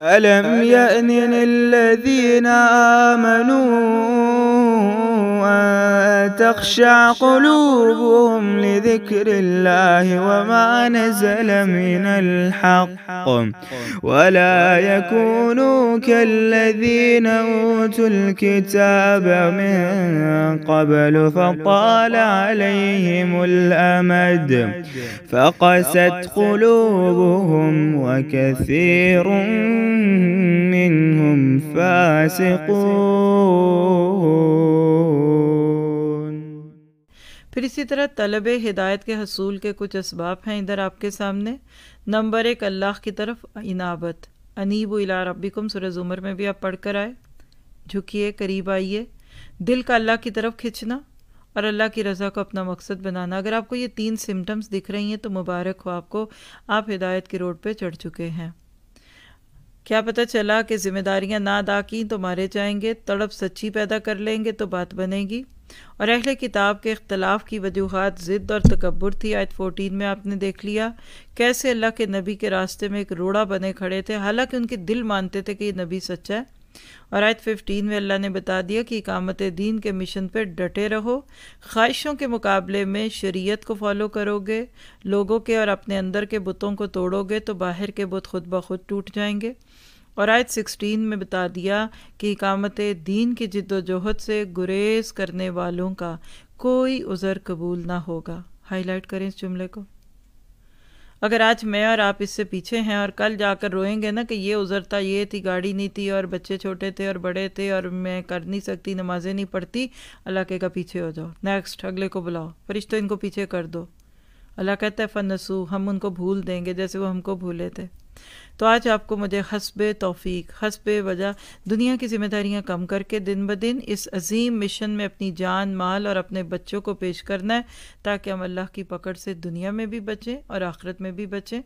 ألم يأن للذين آمنوا أن تخشع قلوبهم لذكر الله وما نزل من الحق ولا يكونوا كالذين أوتوا الكتاب من قبل فطال عليهم الأمد فقست قلوبهم وكثير منهم फासिकून। फिर इसी तरह तलब हिदायत के हसूल के कुछ असबाब हैं इधर आपके सामने। नंबर 1, अल्लाह की तरफ इनाबत। अनीबु इला रब्बिकुम सूरह ज़ुमर में भी आप पढ़ कर आए, झुकिए, करीब आइए। दिल का अल्लाह की तरफ खिंचना और अल्लाह की रज़ा को अपना मकसद बनाना। अगर आपको ये 3 सिम्टम्स दिख रही हैं तो मुबारक हो आपको, आप हिदायत की रोड पे चढ़ चुके हैं। क्या पता चला कि जिम्मेदारियां ना अदा की तो मारे जाएंगे, तड़प सच्ची पैदा कर लेंगे तो बात बनेगी। और अहले किताब के इख्तलाफ की वजूहात ज़िद और तकब्बुर थी। आयत 14 में आपने देख लिया कैसे अल्लाह के नबी के रास्ते में एक रोड़ा बने खड़े थे, हालांकि उनके दिल मानते थे कि ये नबी सच्चा है। और आयत 15 में अल्लाह ने बता दिया कि इकामत दीन के मिशन पर डटे रहो, ख्वाहिशों के मुकाबले में शरीयत को फॉलो करोगे, लोगों के और अपने अंदर के बुतों को तोड़ोगे तो बाहर के बुत खुद ब खुद टूट जाएंगे। और आयत 16 में बता दिया कि इकामत दीन की जिद्दोजहद से गुरेज करने वालों का कोई उज़र कबूल ना होगा। हाईलाइट करें इस जुमले को। अगर आज मैं और आप इससे पीछे हैं और कल जाकर रोएंगे ना कि ये उज़र था, ये थी, गाड़ी नहीं थी और बच्चे छोटे थे और बड़े थे और मैं कर नहीं सकती, नमाजें नहीं पढ़ती, अल्लाह कहेगा पीछे हो जाओ, नेक्स्ट अगले को बुलाओ, फरिश्तों इनको पीछे कर दो। अल्लाह कहता है फन्नसू, हम उनको भूल देंगे जैसे वो हमको भूले थे। तो आज आपको मुझे हस्बे तौफीक, हस्बे वजह दुनिया की जिम्मेदारियां कम करके दिन ब दिन इस अजीम मिशन में अपनी जान, माल और अपने बच्चों को पेश करना है, ताकि हम अल्लाह की पकड़ से दुनिया में भी बचें और आखिरत में भी बचें।